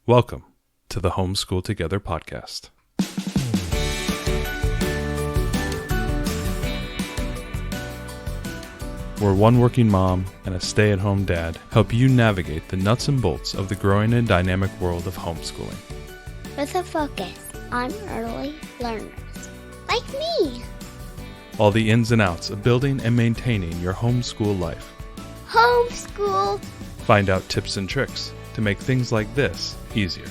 Welcome to the Homeschool Together podcast. Where one working mom and a stay-at-home dad help you navigate the nuts and bolts of the growing and dynamic world of homeschooling. With a focus on early learners, like me. All the ins and outs of building and maintaining your homeschool life. Homeschool. Find out tips and tricks to make things like this easier.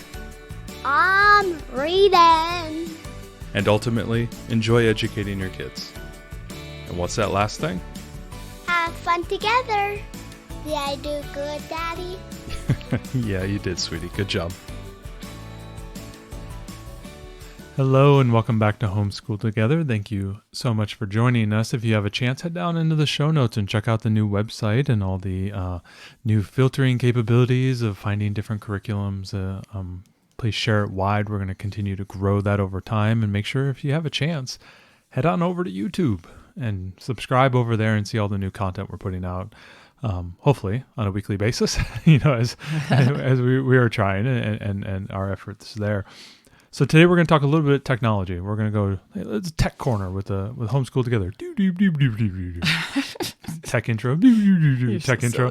I'm reading. And ultimately, enjoy educating your kids. And what's that last thing? Have fun together. Did I do good, Daddy? Yeah, you did, sweetie. Good job. Hello and welcome back to Homeschool Together. Thank you so much for joining us. If you have a chance, head down into the show notes and check out the new website and all the new filtering capabilities of finding different curriculums. Please share it wide. We're going to continue to grow that over time, and make sure if you have a chance, head on over to YouTube and subscribe over there and see all the new content we're putting out. Hopefully on a weekly basis, as we are trying and our efforts there. So today we're going to talk a little bit of technology. We're going to go, hey, let's tech corner with Homeschool Together. Tech intro. Tech intro.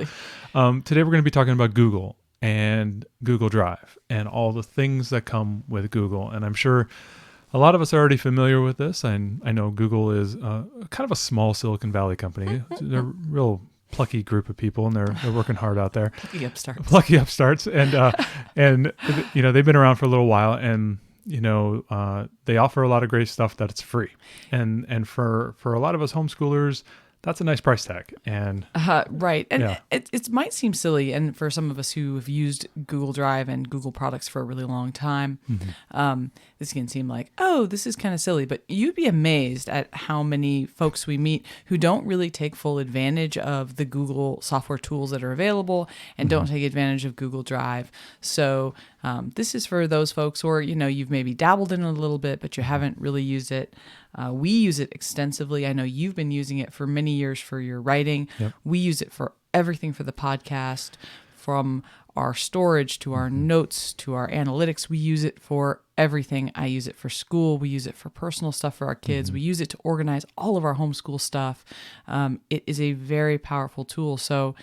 Today we're going to be talking about Google and Google Drive and all the things that come with Google. And I'm sure a lot of us are already familiar with this. And I know Google is kind of a small Silicon Valley company. They're a real plucky group of people, and they're working hard out there. Plucky upstarts. And they've been around for a little while, and they offer a lot of great stuff that's free. And for a lot of us homeschoolers, that's a nice price tag. And right. And yeah. it might seem silly. And for some of us who have used Google Drive and Google products for a really long time, this can seem like, oh, this is kind of silly. But you'd be amazed at how many folks we meet who don't really take full advantage of the Google software tools that are available and don't take advantage of Google Drive. So this is for those folks, or, you've maybe dabbled in it a little bit, but you haven't really used it. We use it extensively. I know you've been using it for many years for your writing. Yep. We use it for everything for the podcast, from our storage to our notes to our analytics. We use it for everything. I use it for school. We use it for personal stuff for our kids. We use it to organize all of our homeschool stuff. It is a very powerful tool. So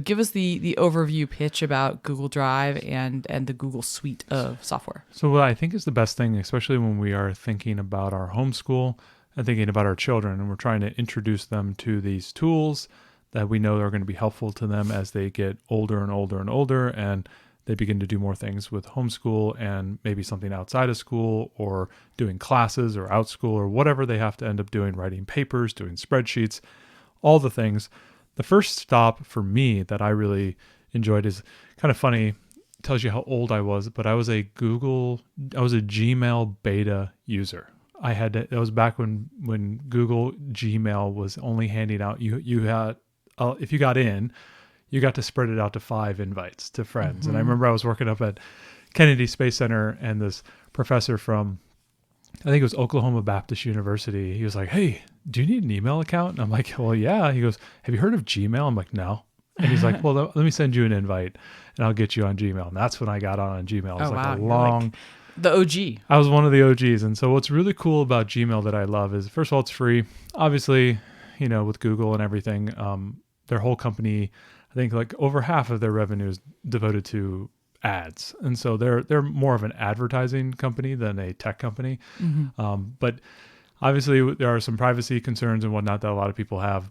give us the overview pitch about Google Drive and the Google suite of software. So what I think is the best thing, especially when we are thinking about our homeschool and thinking about our children, and we're trying to introduce them to these tools that we know are going to be helpful to them as they get older and older and older, and they begin to do more things with homeschool and maybe something outside of school, or doing classes or out school, or whatever they have to end up doing, writing papers, doing spreadsheets, all the things. The first stop for me that I really enjoyed is kind of funny. It tells you how old I was, but I was a Gmail beta user. That was back when Google Gmail was only handing out, you had, if you got in, you got to spread it out to 5 invites to friends. And I remember I was working up at Kennedy Space Center, and this professor from, I think it was Oklahoma Baptist University, he was like, hey, do you need an email account? And I'm like, well, yeah. He goes, have you heard of Gmail? I'm like, no. And he's like, well, let me send you an invite and I'll get you on Gmail. And that's when I got on Gmail. It was Wow. The OG. I was one of the OGs. And so what's really cool about Gmail that I love is, first of all, it's free. Obviously, with Google and everything, their whole company, I think like over half of their revenue is devoted to ads. And so they're more of an advertising company than a tech company. But obviously there are some privacy concerns and whatnot that a lot of people have.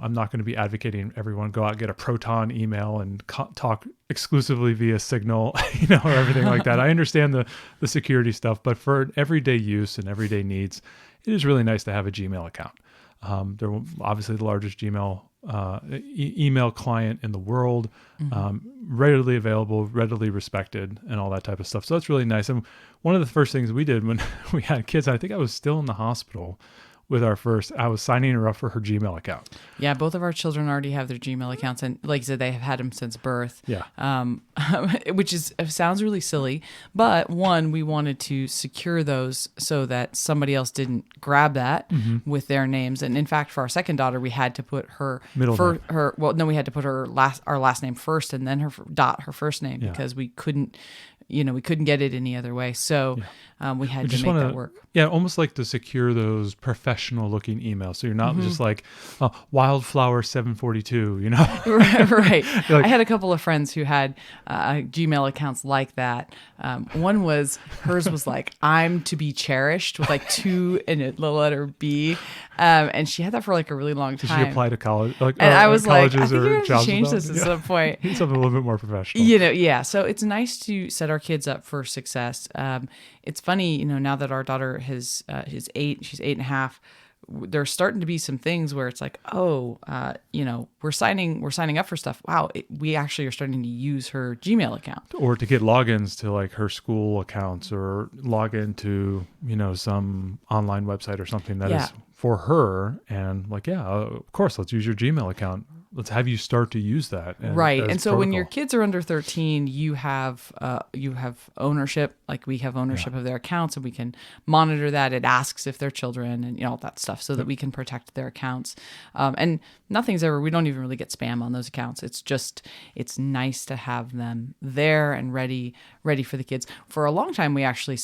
I'm not going to be advocating everyone go out and get a Proton email and talk exclusively via Signal, or everything like that. I understand the security stuff, but for everyday use and everyday needs, it is really nice to have a Gmail account. They're obviously the largest Gmail email client in the world, readily available, readily respected, and all that type of stuff. So that's really nice. And one of the first things we did when we had kids, I think I was still in the hospital with our first, I was signing her up for her Gmail account. Yeah, both of our children already have their Gmail accounts, and like I said, they have had them since birth. Yeah. which sounds really silly. But one, we wanted to secure those so that somebody else didn't grab that with their names. And in fact, for our second daughter, we had to put her Middle name. we had to put our last name first and then her first name because we couldn't get it any other way. So we had to make that work. Yeah, almost like to secure those professional looking emails. So you're not just like Wildflower 742, you know? Right. Like, I had a couple of friends who had Gmail accounts like that. Hers was like, I'm to be cherished with like 2 and the letter B. And she had that for like a really long time. Did she apply to college? And I was like, I colleges think or you have to jobs change with this that? at some point. Need something a little bit more professional. So it's nice to set our kids up for success. It's funny, now that our daughter is 8, she's 8.5. There's starting to be some things where it's like, we're signing up for stuff. Wow, we actually are starting to use her Gmail account, Or to get logins to like her school accounts, or log into some online website or something that is for her. And like, of course, let's use your Gmail account. Let's have you start to use that. Right. And so when your protocol. kids are under 13, you have ownership. Like we have ownership of their accounts, and we can monitor that. It asks if they're children and all that stuff, so that we can protect their accounts. And we don't even really get spam on those accounts. It's nice to have them there and ready for the kids. For a long time, we actually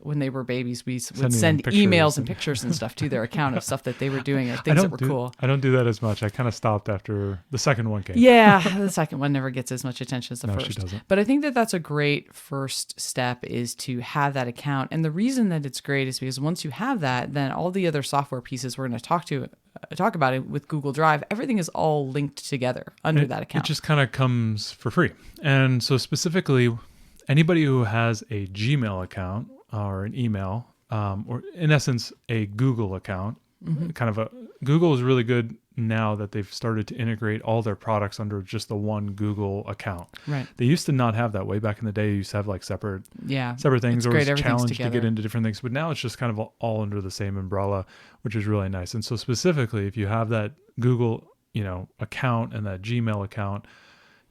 when they were babies, we would send emails and pictures and stuff to their account of stuff that they were doing or things that were cool. I don't do that as much. I kind of stopped after the second one came. Yeah, the second one never gets as much attention as the first. She doesn't. But I think that that's a great first step, is to have that account. And the reason that it's great is because once you have that, then all the other software pieces we're going to talk about it with Google Drive, everything is all linked together under that account. It just kind of comes for free. And so specifically, anybody who has a Gmail account or an email, or in essence, a Google account, Google is really good now that they've started to integrate all their products under just the one Google account. Right. They used to not have that. Way back in the day, you used to have like separate things, or great. it was challenged to together. get into different things. But now it's just kind of all under the same umbrella, which is really nice. And so specifically, if you have that Google, account and that Gmail account,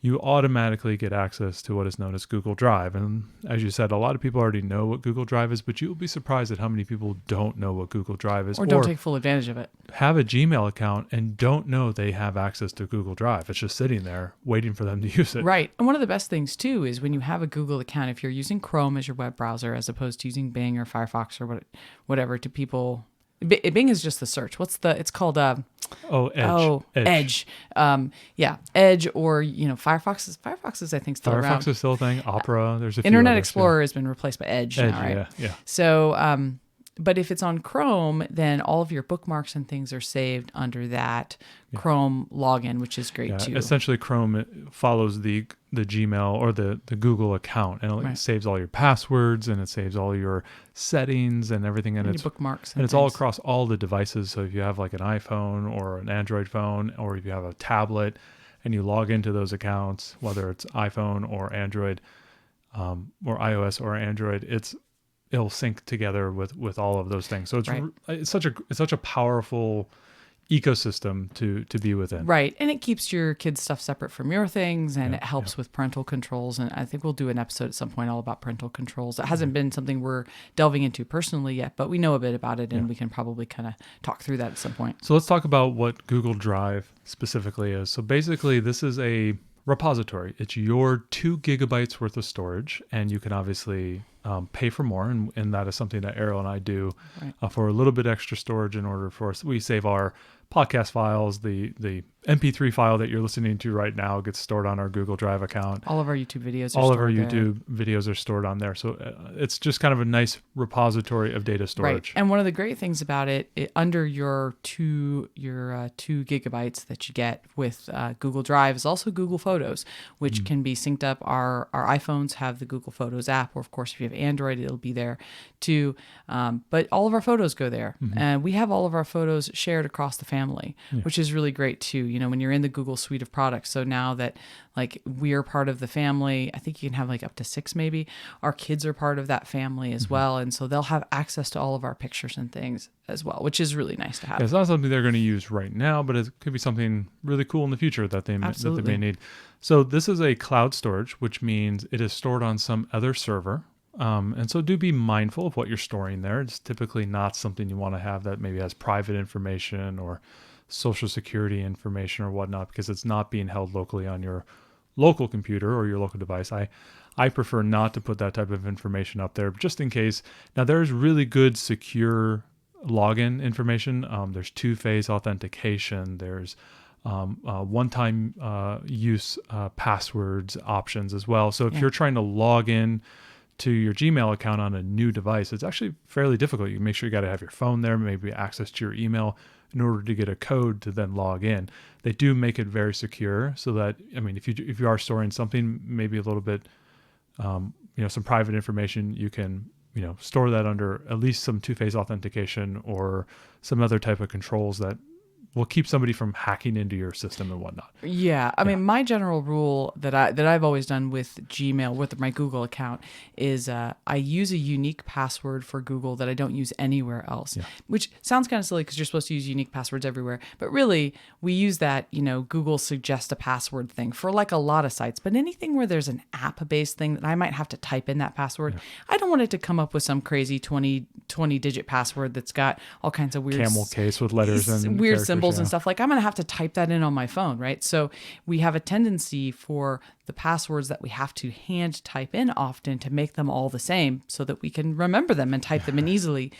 you automatically get access to what is known as Google Drive. And as you said, a lot of people already know what Google Drive is, but you'll be surprised at how many people don't know what Google Drive is, or don't take full advantage of it. Have a Gmail account and don't know they have access to Google Drive. It's just sitting there waiting for them to use it. Right. And one of the best things too is when you have a Google account, if you're using Chrome as your web browser as opposed to using Bing or Firefox or whatever, to people, Bing is just the search. It's called Edge. Edge. Edge, or Firefox. Firefox is, I think, still around. Firefox is still a thing. Opera. There's a few Internet others, Explorer has been replaced by Edge now, right? Yeah. So, but if it's on Chrome, then all of your bookmarks and things are saved under that Chrome login, which is great too. Essentially, Chrome follows the Gmail or the Google account, and it saves all your passwords, and it saves all your settings and everything, and your it's bookmarks, and it's all across all the devices. So if you have like an iPhone or an Android phone, or if you have a tablet, and you log into those accounts, whether it's iPhone or Android, or iOS or Android, it'll sync together with all of those things. So it's such a powerful ecosystem to be within. Right. And it keeps your kids' stuff separate from your things, and it helps with parental controls. And I think we'll do an episode at some point all about parental controls. It hasn't been something we're delving into personally yet, but we know a bit about it, and we can probably kind of talk through that at some point. So let's talk about what Google Drive specifically is. So basically, this is a repository. It's your 2 gigabytes worth of storage, and you can obviously pay for more, and that is something that Ariel and I do for a little bit extra storage in order for us. We save our podcast files. The MP3 file that you're listening to right now gets stored on our Google Drive account. All of our YouTube videos are stored on there. So it's just kind of a nice repository of data storage. Right. And one of the great things about it under your 2 gigabytes that you get with Google Drive is also Google Photos, which can be synced up. Our iPhones have the Google Photos app, or of course, if you have Android, it'll be there too. But all of our photos go there. And we have all of our photos shared across the family. family, which is really great too. When you're in the Google suite of products. So now that like we're part of the family, I think you can have like up to 6 maybe. Our kids are part of that family as well. And so they'll have access to all of our pictures and things as well, which is really nice to have. Yeah, it's not something they're going to use right now, but it could be something really cool in the future that they may need. So this is a cloud storage, which means it is stored on some other server. And so do be mindful of what you're storing there. It's typically not something you want to have that maybe has private information or social security information or whatnot, because it's not being held locally on your local computer or your local device. I prefer not to put that type of information up there just in case. Now there's really good secure login information. There's two-phase authentication. There's one-time use passwords options as well. So if you're trying to log in to your Gmail account on a new device, it's actually fairly difficult. You make sure you got to have your phone there, maybe access to your email in order to get a code to then log in. They do make it very secure so that, if you are storing something, maybe a little bit, some private information, you can, store that under at least some two-phase authentication or some other type of controls that will keep somebody from hacking into your system and whatnot. Yeah. I mean, my general rule that I've always done with Gmail, with my Google account, is I use a unique password for Google that I don't use anywhere else, which sounds kind of silly because you're supposed to use unique passwords everywhere. But really, we use that, Google suggest a password thing for like a lot of sites. But anything where there's an app-based thing that I might have to type in that password, I don't want it to come up with some crazy 20-digit password that's got all kinds of weird camel case with letters and weird symbols and stuff. Like I'm going to have to type that in on my phone, right? So we have a tendency for the passwords that we have to hand type in often to make them all the same so that we can remember them and type them in easily,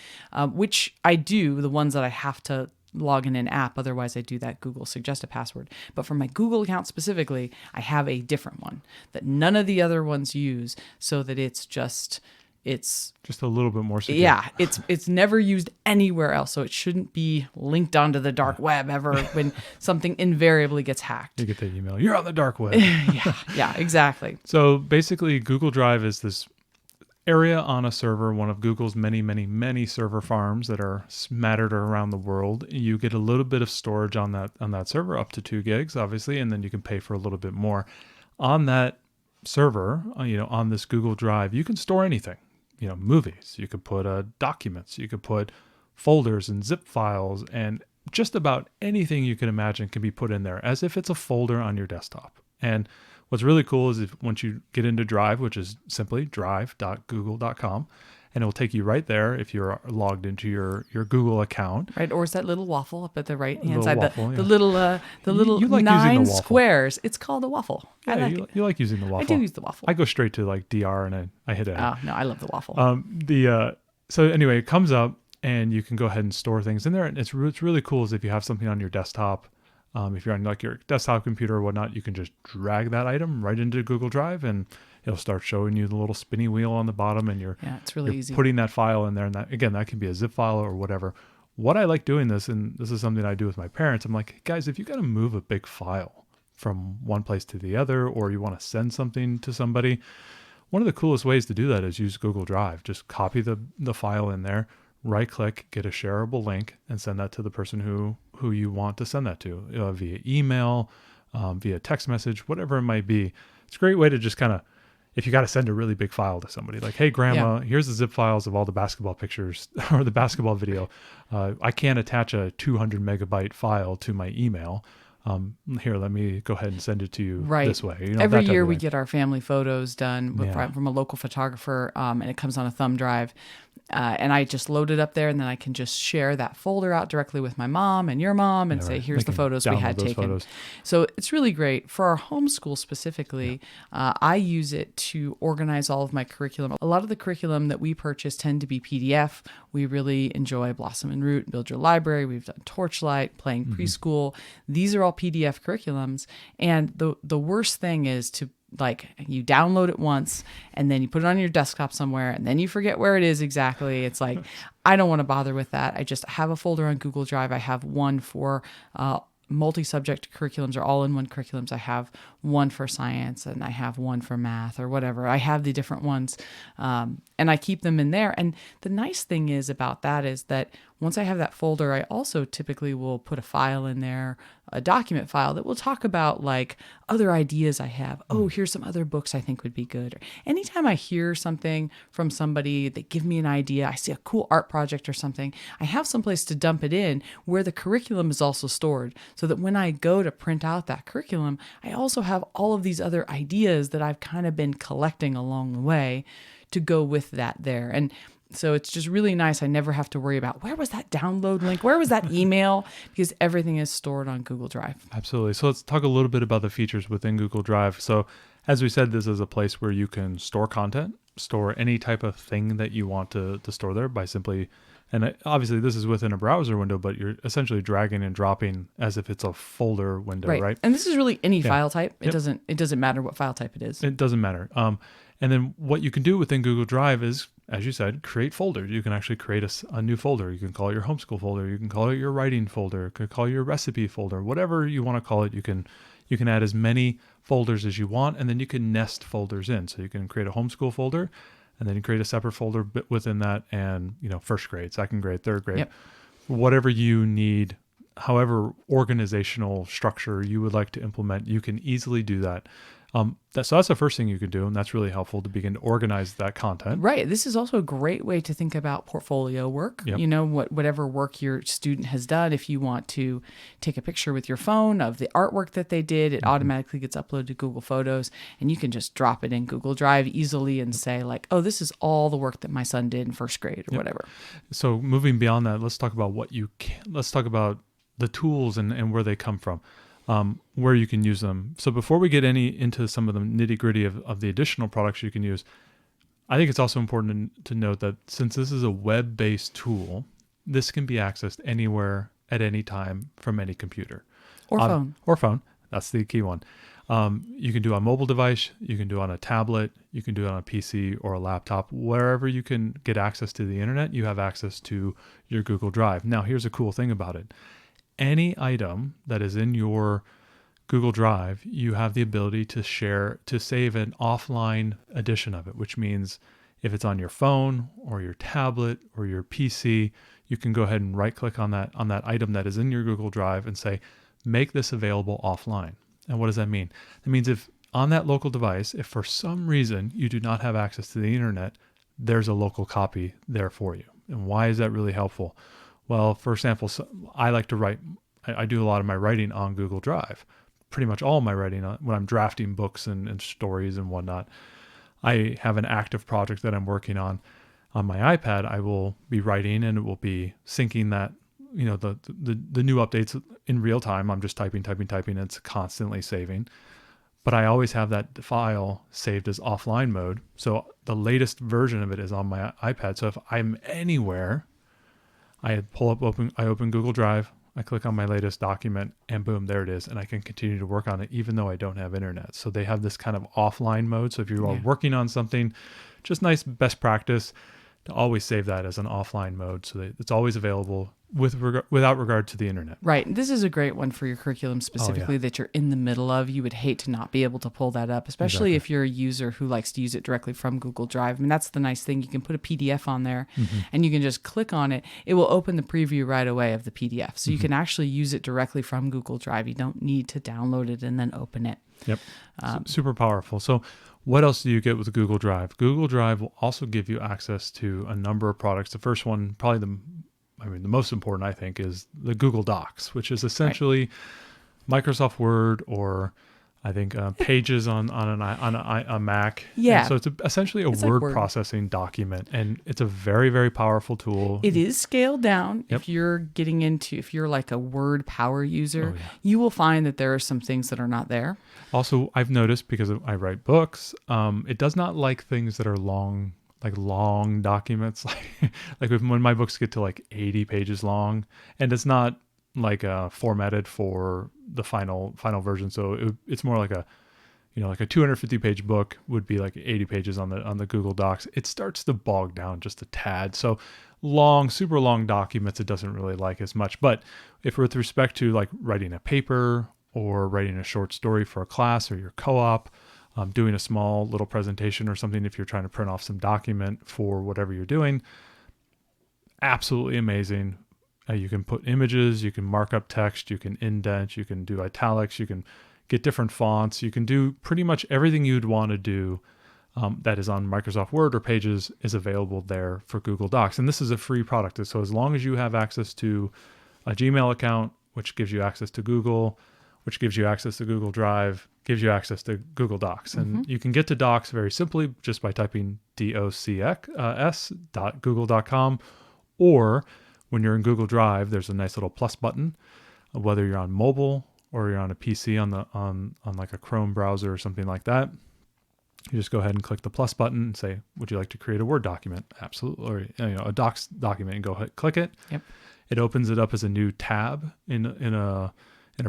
which I do, the ones that I have to log in an app. Otherwise, I do that Google suggest a password. But for my Google account specifically, I have a different one that none of the other ones use so that it's just a little bit more secure. Yeah, it's never used anywhere else, so it shouldn't be linked onto the dark web ever when something invariably gets hacked. You get that email, you're on the dark web. yeah, exactly. So basically, Google Drive is this area on a server, one of Google's many, many, many server farms that are smattered around the world. You get a little bit of storage on that server, up to 2 gigs, obviously, and then you can pay for a little bit more. On that server, on this Google Drive, you can store anything. Movies, you could put documents, you could put folders and zip files, and just about anything you can imagine can be put in there as if it's a folder on your desktop. And what's really cool is once you get into Drive, which is simply drive.google.com, and it will take you right there if you're logged into your Google account. Right, or is that little waffle up at the right hand side? Waffle, the little you like 9 squares. It's called a waffle. Yeah, I like you like using the waffle. I do use the waffle. I go straight to like DR and I hit it. Oh no, I love the waffle. So anyway, it comes up and you can go ahead and store things in there. And it's really cool is if you have something on your desktop, if you're on like your desktop computer or whatnot, you can just drag that item right into Google Drive and it'll start showing you the little spinny wheel on the bottom, and it's really easy. Putting that file in there, and that can be a zip file or whatever. What I like doing this, and this is something I do with my parents, I'm like, guys, if you got to move a big file from one place to the other, or you want to send something to somebody, one of the coolest ways to do that is use Google Drive. Just copy the file in there, right click, get a shareable link, and send that to the person who you want to send that to, via email, via text message, whatever it might be. It's a great way to just kind of, if you got to send a really big file to somebody, like, hey, grandma, here's the zip files of all the basketball pictures or the basketball video. I can't attach a 200 megabyte file to my email. Here, let me go ahead and send it to you this way. Every year we get our family photos done from a local photographer, and it comes on a thumb drive. And I just load it up there, and then I can just share that folder out directly with my mom and your mom and say, here's the photos we had taken. Photos. So it's really great. For our homeschool specifically, I use it to organize all of my curriculum. A lot of the curriculum that we purchase tend to be PDF. We really enjoy Blossom and Root, Build Your Library. We've done Torchlight, Playing Preschool. These are all PDF curriculums. And the worst thing is to you download it once and then you put it on your desktop somewhere and then you forget where it is exactly. It's like, I don't want to bother with that. I just have a folder on Google Drive. I have one for multi-subject curriculums or all-in-one curriculums. I have one for science and I have one for math or whatever. I have the different ones, and I keep them in there. And the nice thing is about that is that once I have that folder, I also typically will put a file in there, a document file that will talk about like other ideas I have. Oh, here's some other books I think would be good. Or anytime I hear something from somebody, they give me an idea, I see a cool art project or something, I have someplace to dump it in where the curriculum is also stored, so that when I go to print out that curriculum, I also have all of these other ideas that I've kind of been collecting along the way to go with that there. And so it's just really nice. I never have to worry about where was that download link? Where was that email? Because everything is stored on Google Drive. Absolutely. So let's talk a little bit about the features within Google Drive. So as we said, this is a place where you can store content, store any type of thing that you want to store there by simply, and obviously this is within a browser window, but you're essentially dragging and dropping as if it's a folder window, right? And this is really any file type. It doesn't matter what file type it is. It doesn't matter. And then what you can do within Google Drive is, as you said, create folders. You can actually create a new folder. You can call it your homeschool folder. You can call it your writing folder. You can call it your recipe folder. Whatever you want to call it, you can add as many folders as you want, and then you can nest folders in. So you can create a homeschool folder, and then you create a separate folder within that, and first grade, second grade, third grade, whatever you need, however organizational structure you would like to implement, you can easily do that. So that's the first thing you could do, and that's really helpful to begin to organize that content. Right. This is also a great way to think about portfolio work. Yep. Whatever work your student has done. If you want to take a picture with your phone of the artwork that they did, it automatically gets uploaded to Google Photos, and you can just drop it in Google Drive easily and say like, oh, this is all the work that my son did in first grade or whatever. So moving beyond that, let's talk about let's talk about the tools and where they come from. Where you can use them. So before we get into some of the nitty gritty of the additional products you can use, I think it's also important to note that since this is a web-based tool, this can be accessed anywhere at any time from any computer. Or phone. Or phone. That's the key one. You can do it on a mobile device. You can do it on a tablet. You can do it on a PC or a laptop. Wherever you can get access to the internet, you have access to your Google Drive. Now, here's a cool thing about it. Any item that is in your Google Drive, you have the ability to save an offline edition of it, which means if it's on your phone or your tablet or your PC, you can go ahead and right click on that item that is in your Google Drive and say, make this available offline. And what does that mean? It means if on that local device, if for some reason you do not have access to the internet, there's a local copy there for you. And why is that really helpful? Well, for example, I like to write. I do a lot of my writing on Google Drive. Pretty much all my writing when I'm drafting books and stories and whatnot. I have an active project that I'm working on my iPad. I will be writing and it will be syncing that, the new updates in real time. I'm just typing. It's constantly saving. But I always have that file saved as offline mode. So the latest version of it is on my iPad. So if I'm anywhere, I open Google Drive, I click on my latest document, and boom, there it is. And I can continue to work on it even though I don't have internet. So they have this kind of offline mode. So if you are working on something, just nice best practice to always save that as an offline mode so that it's always available without regard to the internet. Right. This is a great one for your curriculum specifically that you're in the middle of. You would hate to not be able to pull that up, especially if you're a user who likes to use it directly from Google Drive. I mean, that's the nice thing. You can put a PDF on there and you can just click on it. It will open the preview right away of the PDF. So you can actually use it directly from Google Drive. You don't need to download it and then open it. Yep. Super powerful. So what else do you get with Google Drive? Google Drive will also give you access to a number of products. The first one, probably the most important, I think, is the Google Docs, which is essentially Microsoft Word or I think Pages on a Mac. Yeah. And so it's essentially a word processing document, and it's a very, very powerful tool. It is scaled down. If you're like a Word power user, you will find that there are some things that are not there. Also, I've noticed because I write books, it does not like things that are long documents, like when my books get to like 80 pages long, and it's not like formatted for the final version. So it's more like a 250 page book would be like 80 pages on the Google Docs. It starts to bog down just a tad. So super long documents, it doesn't really like as much. But if with respect to like writing a paper or writing a short story for a class or your co-op, doing a small little presentation or something, if you're trying to print off some document for whatever you're doing, absolutely amazing You can put images, you can mark up text, you can indent, you can do italics, you can get different fonts. You can do pretty much everything you'd want to do that is on Microsoft Word or Pages is available there for Google Docs. And this is a free product. So as long as you have access to a Gmail account, which gives you access to Google, which gives you access to Google Drive, gives you access to Google Docs. And you can get to Docs very simply just by typing docs.google.com, or when you're in Google Drive, there's a nice little plus button, whether you're on mobile or you're on a PC on like a Chrome browser or something like that. You just go ahead and click the plus button and say, would you like to create a Word document? Absolutely. Or a Docs document, and go ahead, click it. Yep. It opens it up as a new tab in a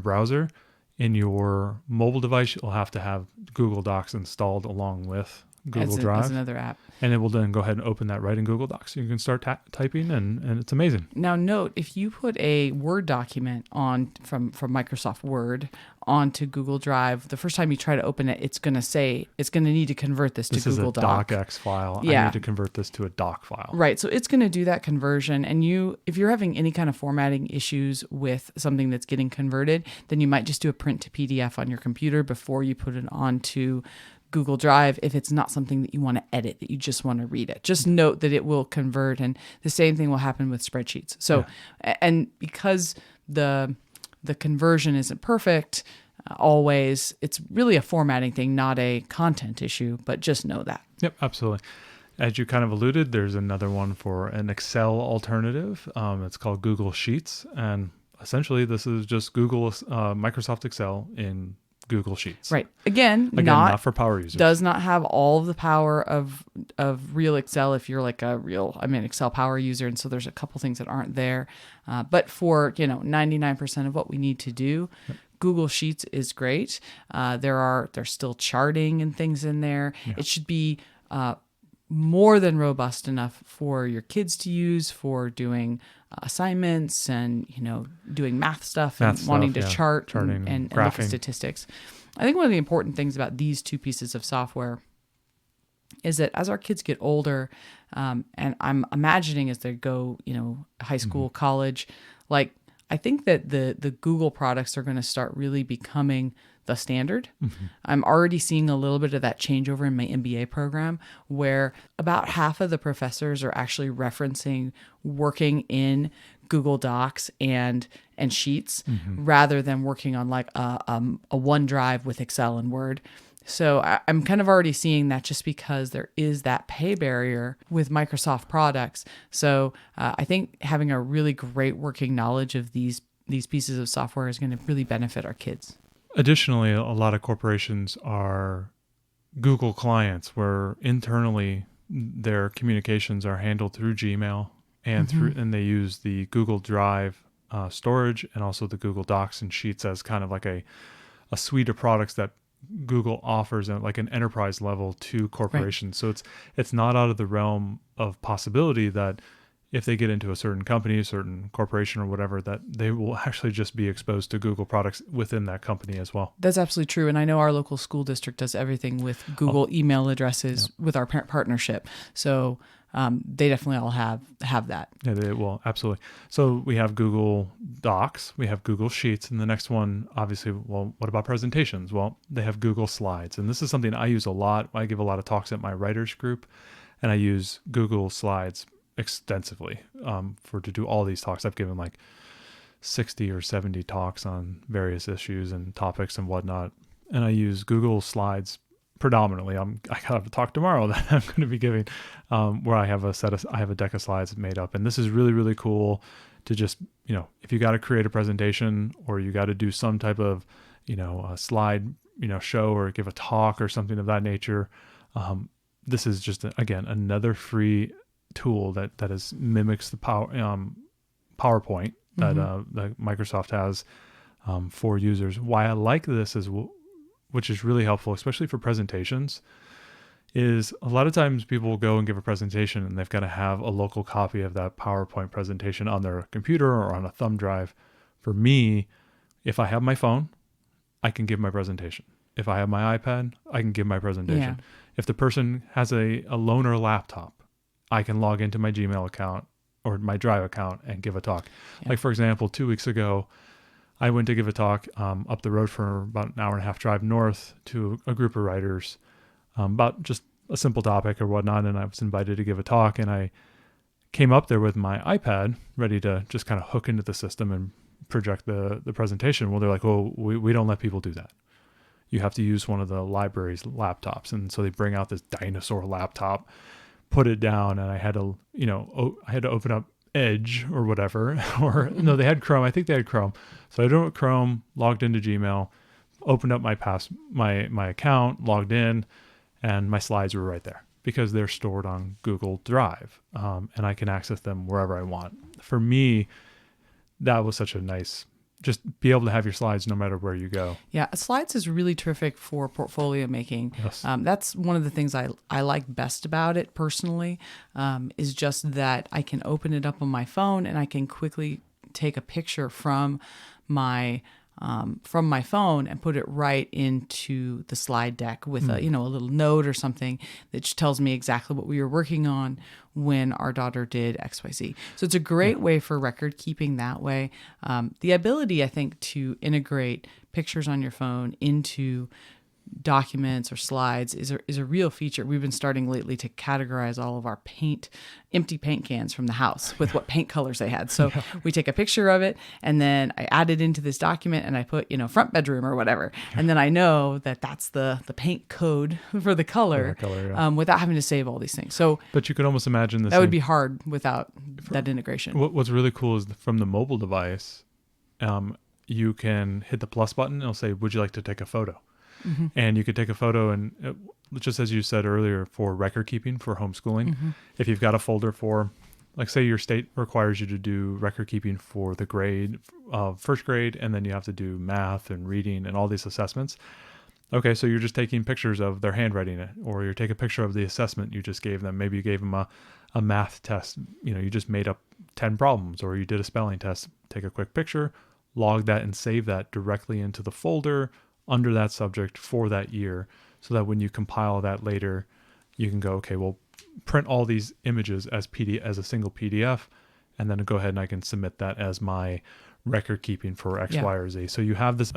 browser. In your mobile device, you'll have to have Google Docs installed along with Google Drive. As another app. And it will then go ahead and open that right in Google Docs. So you can start typing, and it's amazing. Now, note, if you put a Word document on from Microsoft Word onto Google Drive, the first time you try to open it, it's going to need to convert this to Google Doc. This is a docx file. Yeah. I need to convert this to a doc file. Right. So it's going to do that conversion. And if you're having any kind of formatting issues with something that's getting converted, then you might just do a print to PDF on your computer before you put it onto Google Drive if it's not something that you want to edit, that you just want to read it. Just note that it will convert, and the same thing will happen with spreadsheets. So, and because the conversion isn't perfect always, it's really a formatting thing, not a content issue, but just know that. Yep, absolutely. As you kind of alluded, there's another one for an Excel alternative. It's called Google Sheets, and essentially this is just Microsoft Excel in Google Sheets. Right. Again, not for power users. Does not have all of the power of real Excel if you're like Excel power user. And so there's a couple things that aren't there. But for, 99% of what we need to do, Google Sheets is great. There's still charting and things in there. Yeah. It should be more than robust enough for your kids to use for doing assignments and doing math stuff and wanting to chart and look at statistics. I think one of the important things about these two pieces of software is that as our kids get older, and I'm imagining as they go, high school, college, like I think that the Google products are going to start really becoming the standard. I'm already seeing a little bit of that changeover in my MBA program, where about half of the professors are actually referencing working in Google Docs and Sheets rather than working on like a OneDrive with Excel and Word. So I'm kind of already seeing that just because there is that pay barrier with Microsoft products. So I think having a really great working knowledge of these pieces of software is going to really benefit our kids. Additionally, a lot of corporations are Google clients where internally their communications are handled through Gmail and and they use the Google Drive storage and also the Google Docs and Sheets as kind of like a suite of products that Google offers at like an enterprise level to corporations. Right. So it's not out of the realm of possibility that if they get into a certain company, a certain corporation or whatever, that they will actually just be exposed to Google products within that company as well. That's absolutely true. And I know our local school district does everything with Google email addresses with our parent partnership. So they definitely all have that. Yeah, they will. Absolutely. So we have Google Docs, we have Google Sheets, and the next one, obviously, well, what about presentations? Well, they have Google Slides. And this is something I use a lot. I give a lot of talks at my writers group, and I use Google Slides extensively to do all these talks. I've given like 60 or 70 talks on various issues and topics and whatnot. And I use Google Slides predominantly. I have a talk tomorrow that I'm going to be giving where I have a deck of slides made up. And this is really, really cool to just, if you got to create a presentation or you got to do some type of, a slide, show or give a talk or something of that nature. This is just, again, another free tool that mimics the PowerPoint that Microsoft has for users. Why I like this is, which is really helpful, especially for presentations, is a lot of times people will go and give a presentation and they've got to have a local copy of that PowerPoint presentation on their computer or on a thumb drive. For me, if I have my phone, I can give my presentation. If I have my iPad, I can give my presentation. Yeah. If the person has a loaner laptop, I can log into my Gmail account or my Drive account and give a talk. Yeah. Like, for example, 2 weeks ago, I went to give a talk up the road for about an hour and a half drive north to a group of writers about just a simple topic or whatnot. And I was invited to give a talk, and I came up there with my iPad ready to just kind of hook into the system and project the presentation. Well, they're like, oh, we don't let people do that. You have to use one of the library's laptops. And so they bring out this dinosaur laptop, put it down, and I had to, I had to open up Edge or whatever, or no, they had Chrome. I think they had Chrome. So I opened Chrome, logged into Gmail, opened up my account, logged in, and my slides were right there because they're stored on Google Drive, and I can access them wherever I want. For me, that was such a nice, just be able to have your slides no matter where you go. Yeah, slides is really terrific for portfolio making. Yes. That's one of the things I like best about it personally, is just that I can open it up on my phone and I can quickly take a picture from my phone and put it right into the slide deck with a little note or something that just tells me exactly what we were working on when our daughter did XYZ. So it's a great way for record keeping that way. The ability, I think, to integrate pictures on your phone into documents or slides is a real feature. We've been starting lately to categorize all of our empty paint cans from the house with what paint colors they had. So we take a picture of it, and then I add it into this document, and I put, front bedroom or whatever. And then I know that that's the paint code for the color, without having to save all these things. So, but you could almost imagine this. That would be hard without that integration. What's really cool is from the mobile device, you can hit the plus button. It'll say, would you like to take a photo? Mm-hmm. And you could take a photo, and just as you said earlier, for record keeping for homeschooling, if you've got a folder for, like, say your state requires you to do record keeping for the grade of first grade, and then you have to do math and reading and all these assessments. Okay, so you're just taking pictures of their handwriting, or you're taking a picture of the assessment you just gave them. Maybe you gave them a math test. You just made up 10 problems, or you did a spelling test. Take a quick picture, log that, and save that directly into the folder under that subject for that year, so that when you compile that later, you can go, okay, well, print all these images as a single PDF, and then go ahead and I can submit that as my record keeping for X, Y, or Z. So you have this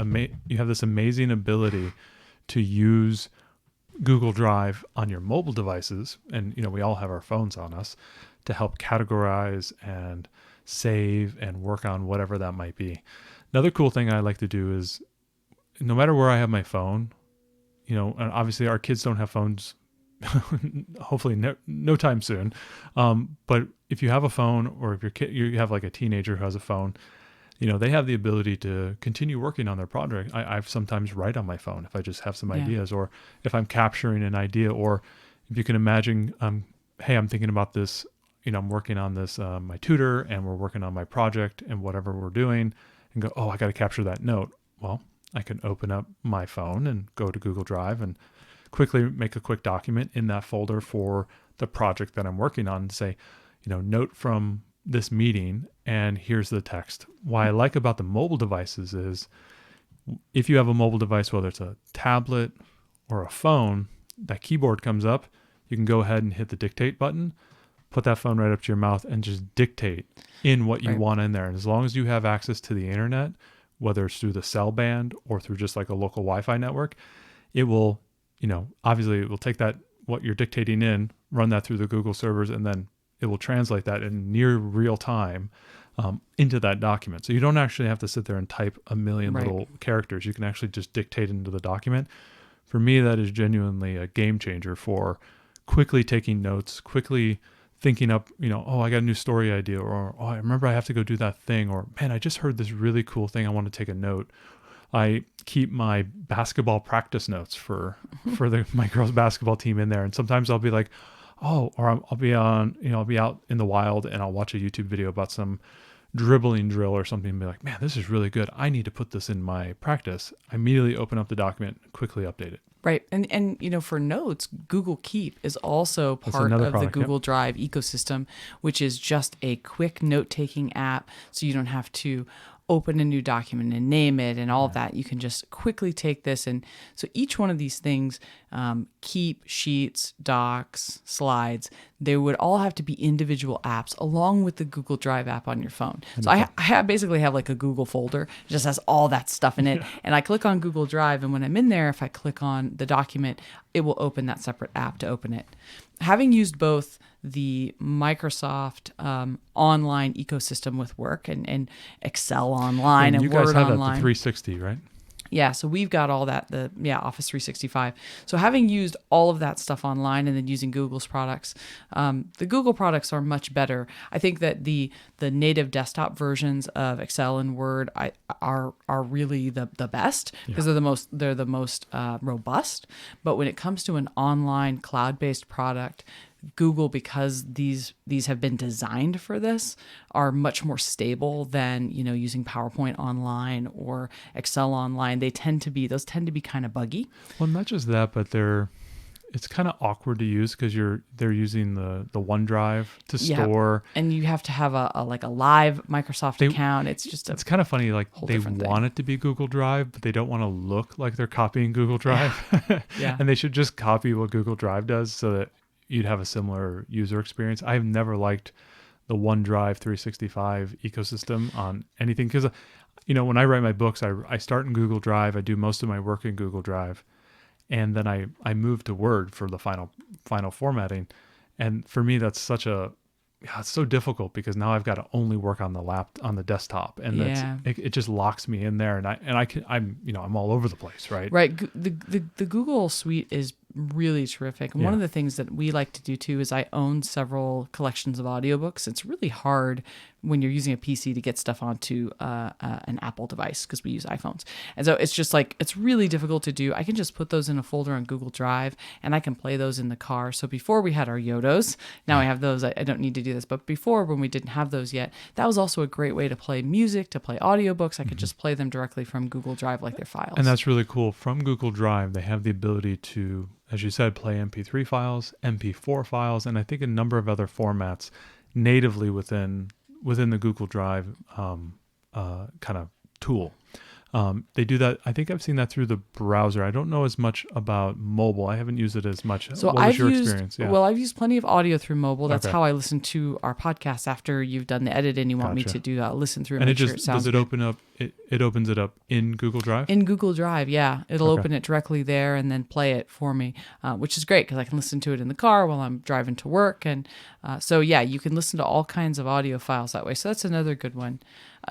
amazing ability to use Google Drive on your mobile devices, and we all have our phones on us, to help categorize and save and work on whatever that might be. Another cool thing I like to do is, no matter where I have my phone, and obviously our kids don't have phones, hopefully no time soon. But if you have a phone, or if you have like a teenager who has a phone, they have the ability to continue working on their project. I sometimes write on my phone if I just have some ideas, or if I'm capturing an idea, or if you can imagine, hey, I'm thinking about this, I'm working on this, my tutor, and we're working on my project and whatever we're doing, and go, oh, I got to capture that note. Well, I can open up my phone and go to Google Drive and quickly make a quick document in that folder for the project that I'm working on, and say, note from this meeting, and here's the text. What I like about the mobile devices is, if you have a mobile device, whether it's a tablet or a phone, that keyboard comes up, you can go ahead and hit the dictate button, put that phone right up to your mouth, and just dictate in what you want in there. And as long as you have access to the internet, whether it's through the cell band or through just like a local Wi-Fi network, it will, obviously it will take that, what you're dictating in, run that through the Google servers, and then it will translate that in near real time into that document. So you don't actually have to sit there and type a million little characters. You can actually just dictate into the document. For me, that is genuinely a game changer for quickly taking notes, quickly thinking up, oh, I got a new story idea, or, oh, I remember I have to go do that thing, or, man, I just heard this really cool thing, I want to take a note. I keep my basketball practice notes for my girls' basketball team in there, and sometimes I'll be like, oh, or I'll be out in the wild, and I'll watch a YouTube video about some dribbling drill or something, and be like, man, this is really good, I need to put this in my practice. I immediately open up the document, quickly update it. Right. And for notes, Google Keep is also part of the Google Drive ecosystem, which is just a quick note-taking app. So you don't have to open a new document and name it and all of that. You can just quickly take this. And so each one of these things, Keep, Sheets, Docs, Slides, they would all have to be individual apps along with the Google Drive app on your phone. So I basically have like a Google folder. It just has all that stuff in it. And I click on Google Drive. And when I'm in there, if I click on the document, it will open that separate app to open it. Having used both the Microsoft online ecosystem with Work and Excel online and you Word guys have online. that the 360, right? Yeah, so we've got all that, Office 365. So having used all of that stuff online and then using Google's products, the Google products are much better. I think that the native desktop versions of Excel and Word are really the best because they're the most robust. But when it comes to an online cloud-based product, Google, because these have been designed for this, are much more stable than using PowerPoint online or Excel online. Those tend to be kind of buggy. Well, not just that, but it's kind of awkward to use because they're using the OneDrive to store, and you have to have a live Microsoft account. It's kind of funny. Like they different want thing. it to be Google Drive, but they don't want to look like they're copying Google Drive. Yeah. And they should just copy what Google Drive does so that you'd have a similar user experience. I've never liked the OneDrive 365 ecosystem on anything because, when I write my books, I start in Google Drive. I do most of my work in Google Drive, and then I move to Word for the final formatting. And for me, that's it's so difficult because now I've got to only work on the desktop, and it just locks me in there, and I'm all over the place, right? Right. The Google Suite is really terrific. And one of the things that we like to do too is I own several collections of audiobooks. It's really hard when you're using a PC to get stuff onto an Apple device because we use iPhones. And so it's just it's really difficult to do. I can just put those in a folder on Google Drive and I can play those in the car. So before we had our Yodos, now I have those. I don't need to do this. But before, when we didn't have those yet, that was also a great way to play music, to play audiobooks. I could just play them directly from Google Drive like their files. And that's really cool. From Google Drive, they have the ability to, as you said, play MP3 files, MP4 files, and I think a number of other formats natively within the Google Drive kind of tool. They do that. I think I've seen that through the browser. I don't know as much about mobile. I haven't used it as much. So what was I've your used, experience? Yeah. Well, I've used plenty of audio through mobile. That's Okay. how I listen to our podcast after you've done the edit and you want me Gotcha. to do listen through and and make sure it sounds does it good. open up? It opens it up in Google Drive. In Google Drive, yeah. It'll Okay. open it directly there and then play it for me, which is great because I can listen to it in the car while I'm driving to work. And so, yeah, you can listen to all kinds of audio files that way. So that's another good one.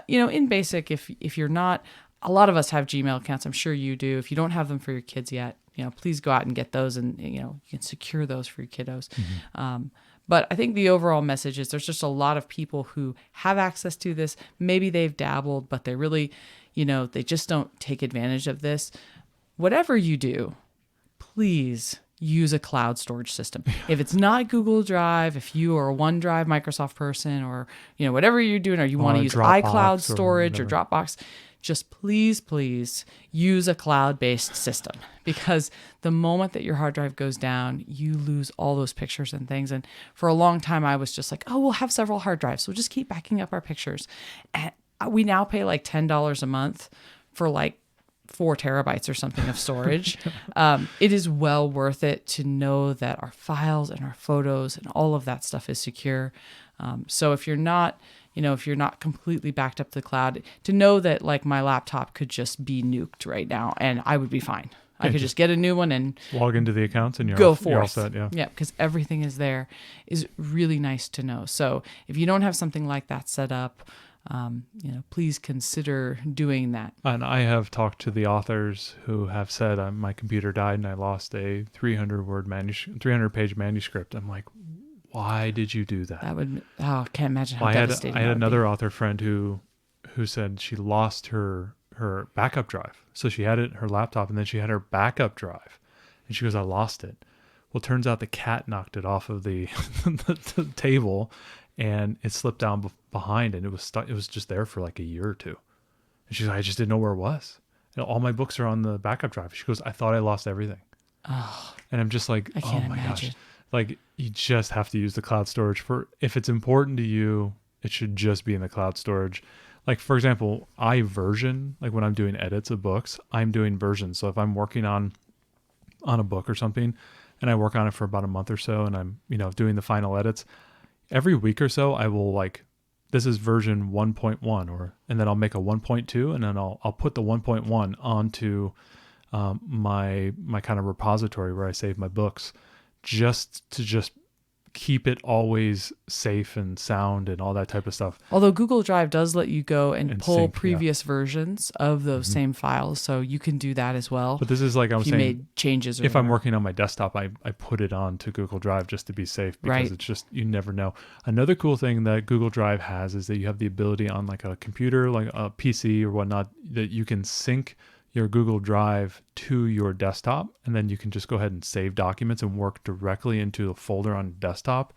In basic, if you're not, a lot of us have Gmail accounts. I'm sure you do. If you don't have them for your kids yet, please go out and get those and, you can secure those for your kiddos. But I think the overall message is there's just a lot of people who have access to this. Maybe they've dabbled, but they really, they just don't take advantage of this. Whatever you do, please use a cloud storage system. If it's not Google Drive, if you are a OneDrive Microsoft person or, whatever you're doing, or you want to use Dropbox iCloud storage or whatever. Dropbox, just please use a cloud-based system, because the moment that your hard drive goes down, you lose all those pictures and things. And for a long time, I was just like, oh, we'll have several hard drives. We'll just keep backing up our pictures. And we now pay like $10 a month for like 4 terabytes or something of storage. It is well worth it to know that our files and our photos and all of that stuff is secure. So if you're not completely backed up to the cloud, to know that like my laptop could just be nuked right now and I would be fine. I could just get a new one and Log into the accounts and you're go all forth. set. Yeah. Yeah, because everything is there is really nice to know. So if you don't have something like that set up, please consider doing that. And I have talked to the authors who have said my computer died and I lost a 300-page manuscript. I'm like, why did you do that? That would, I can't imagine how I devastating had that would another be. author friend who said she lost her backup drive. So she had her laptop, and then she had her backup drive, and she goes, I lost it. Well, it turns out the cat knocked it off of the table, and it slipped down behind, and it was stuck. It was just there for like a year or two. And she's like, I just didn't know where it was. All my books are on the backup drive. She goes, I thought I lost everything. Oh, And I'm just like, I can't oh my imagine. gosh. Like, you just have to use the cloud storage if it's important to you, it should just be in the cloud storage. like for example, I version, like when I'm doing edits of books, I'm doing versions. So if I'm working on a book or something and I work on it for about a month or so and I'm, doing the final edits, every week or so I will like, this is version 1.1 and then I'll make a 1.2 and then I'll put the 1.1 onto my kind of repository where I save my books, just to keep it always safe and sound and all that type of stuff. Although Google Drive does let you go and pull sync, previous versions of those same files, so you can do that as well. But this is like I was if you saying, made changes. Or if I'm whatever. working on my desktop, I put it on to Google Drive just to be safe, because Right. it's just, you never know. Another cool thing that Google Drive has is that you have the ability on like a computer, like a PC or whatnot, that you can sync your Google Drive to your desktop, and then you can just go ahead and save documents and work directly into a folder on desktop,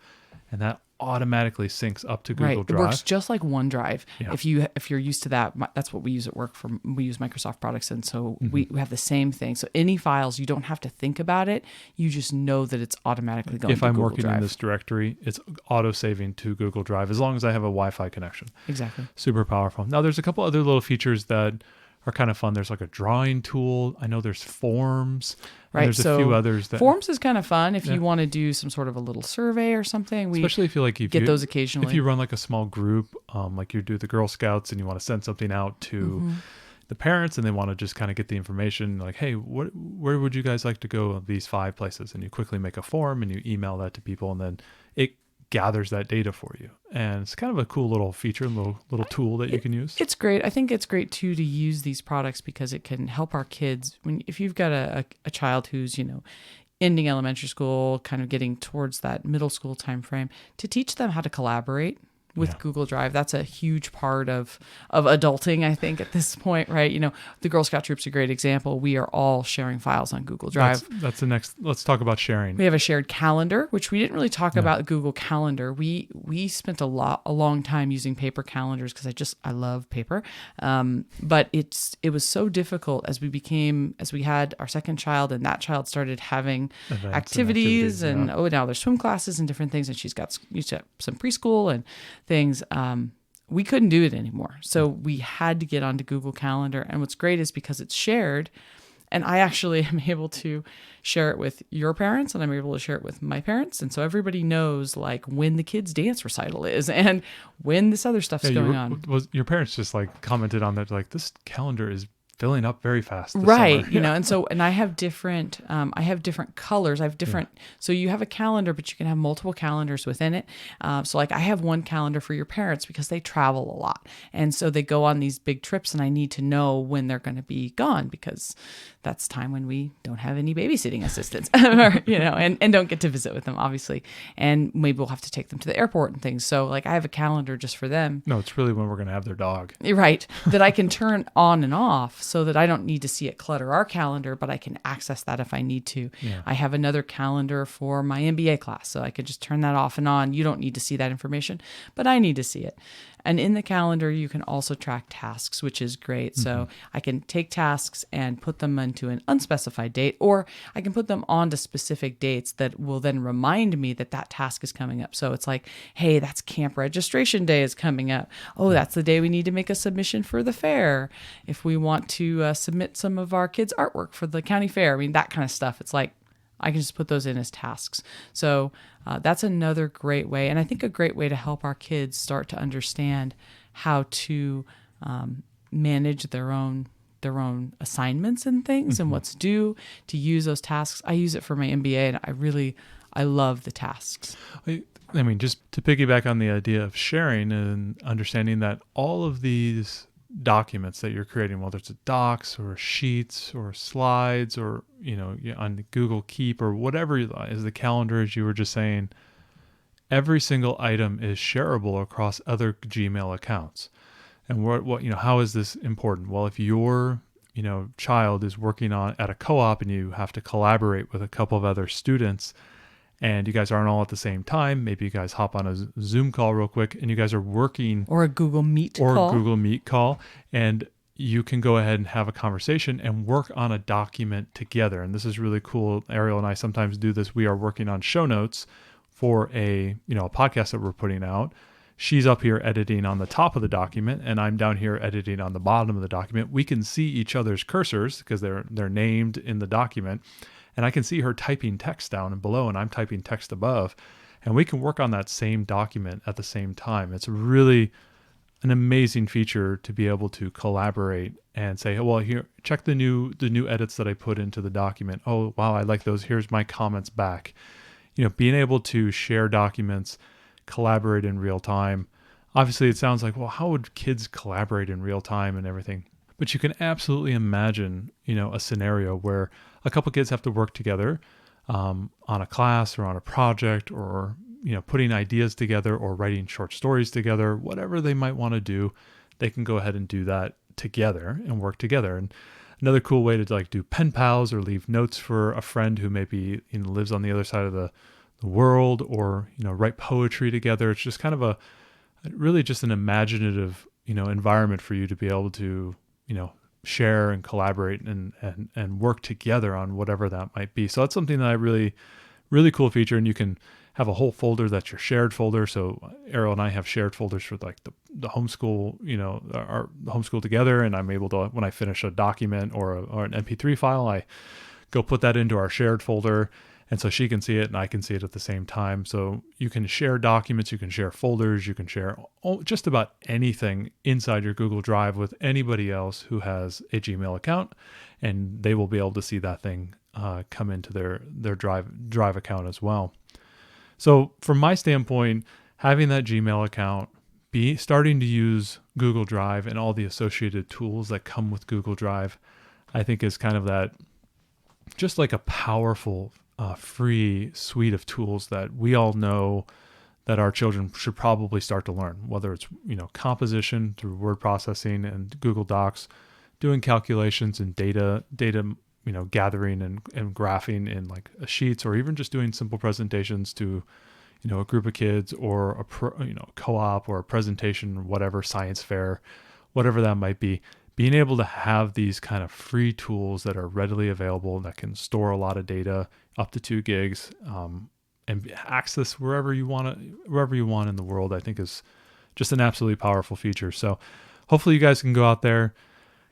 and that automatically syncs up to Google Right. Drive. It works just like OneDrive. Yeah. If you're used to that, that's what we use at work. We use Microsoft products, and so we have the same thing. So any files, you don't have to think about it. You just know that it's automatically going. If to I'm Google working Drive. in this directory, it's auto saving to Google Drive as long as I have a Wi-Fi connection. Exactly. Super powerful. Now there's a couple other little features that are kind of fun. There's like a drawing tool. I know there's forms. And Right. there's so a few others that, forms is kind of fun if Yeah. you want to do some sort of a little survey or something. We especially if you like, get those occasionally. if you run like a small group, like you do the Girl Scouts and you want to send something out to the parents and they want to just kind of get the information like, hey, where would you guys like to go of these 5 places? And you quickly make a form and you email that to people, and then it gathers that data for you. And it's kind of a cool little feature, little tool that you can use. It's great. I think it's great too to use these products because it can help our kids. If you've got a child who's ending elementary school, kind of getting towards that middle school time frame, to teach them how to collaborate with Yeah. Google Drive. That's a huge part of adulting, I think, at this point, right? The Girl Scout Troop's a great example. We are all sharing files on Google Drive. That's the next. Let's talk about sharing. We have a shared calendar, which we didn't really talk about Google Calendar. We spent a long time using paper calendars because I love paper. But it was so difficult as we had our second child, and that child started having Events and activities and yeah. now there's swim classes and different things, and she's got some preschool and things. We couldn't do it anymore. So we had to get onto Google Calendar. And what's great is because it's shared, and I actually am able to share it with your parents, and I'm able to share it with my parents. And so everybody knows like when the kids' dance recital is and when this other stuff's going on. Was your parents just like commented on that, like, this calendar is filling up very fast this Right. summer. And I have different colors. I have different, so you have a calendar, but you can have multiple calendars within it. So like I have one calendar for your parents because they travel a lot. And so they go on these big trips, and I need to know when they're going to be gone because that's time when we don't have any babysitting assistants, and don't get to visit with them, obviously. And maybe we'll have to take them to the airport and things. So like I have a calendar just for them. No, it's really when we're going to have their dog. Right. That I can turn on and off so that I don't need to see it clutter our calendar, but I can access that if I need to. Yeah. I have another calendar for my MBA class, so I could just turn that off and on. You don't need to see that information, but I need to see it. And in the calendar, you can also track tasks, which is great. So I can take tasks and put them into an unspecified date, or I can put them onto specific dates that will then remind me that task is coming up. So it's like, hey, that's camp registration day is coming up. Oh, that's the day we need to make a submission for the fair. If we want to submit some of our kids' artwork for the county fair, that kind of stuff. It's like, I can just put those in as tasks. So that's another great way. And I think a great way to help our kids start to understand how to manage their own assignments and things and what's due, to use those tasks. I use it for my MBA, and I love the tasks. I mean, just to piggyback on the idea of sharing and understanding that all of these documents that you're creating, whether it's docs or sheets or slides or, on the Google Keep or whatever is the calendar, as you were just saying, every single item is shareable across other Gmail accounts. And how is this important? Well, if your, child is working at a co-op and you have to collaborate with a couple of other students, and you guys aren't all at the same time, maybe you guys hop on a Zoom call real quick and you guys are working, or a Google Meet call, and you can go ahead and have a conversation and work on a document together. And this is really cool. Ariel and I sometimes do this. We are working on show notes for a podcast that we're putting out. she's up here editing on the top of the document and I'm down here editing on the bottom of the document, we can see each other's cursors because they're named in the document. And I can see her typing text down and below and I'm typing text above. And we can work on that same document at the same time. It's really an amazing feature to be able to collaborate and say, well, here, check the new edits that I put into the document. Oh, wow, I like those. Here's my comments back. Being able to share documents, collaborate in real time. Obviously, it sounds like, well, how would kids collaborate in real time and everything? But you can absolutely imagine, a scenario where a couple kids have to work together on a class or on a project or putting ideas together or writing short stories together, whatever they might want to do, they can go ahead and do that together and work together. And another cool way to do pen pals or leave notes for a friend who maybe lives on the other side of the world, or write poetry together. It's just kind of really just an imaginative environment for you to be able to share and collaborate and work together on whatever that might be. So that's something that I really cool feature. And you can have a whole folder that's your shared folder. So Ariel and I have shared folders for the homeschool, our homeschool together. And I'm able to, when I finish a document or an MP3 file, I go put that into our shared folder. And so she can see it and I can see it at the same time. So you can share documents, you can share folders, you can share just about anything inside your Google Drive with anybody else who has a Gmail account, and they will be able to see that thing come into their Drive account as well. So from my standpoint, having that Gmail account, starting to use Google Drive and all the associated tools that come with Google Drive, I think is kind of that, just like a powerful free suite of tools that we all know that our children should probably start to learn, whether it's, composition through word processing and Google Docs, doing calculations and data, gathering and graphing in sheets, or even just doing simple presentations to, a group of kids or a co-op or a presentation, or whatever, science fair, whatever that might be. Being able to have these kind of free tools that are readily available that can store a lot of data, up to 2 gigs, and access wherever you want in the world, I think is just an absolutely powerful feature. So hopefully you guys can go out there,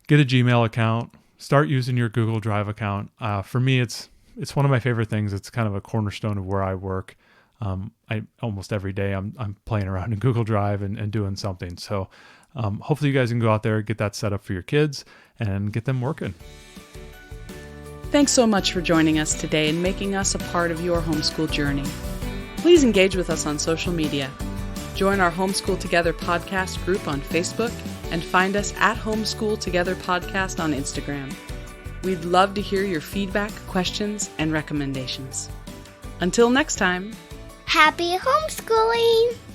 get a Gmail account, start using your Google Drive account. For me, it's one of my favorite things. It's kind of a cornerstone of where I work. I almost every day I'm playing around in Google Drive and doing something. So hopefully you guys can go out there, get that set up for your kids and get them working. Thanks so much for joining us today and making us a part of your homeschool journey. Please engage with us on social media. Join our Homeschool Together podcast group on Facebook and find us at Homeschool Together Podcast on Instagram. We'd love to hear your feedback, questions, and recommendations. Until next time. Happy homeschooling!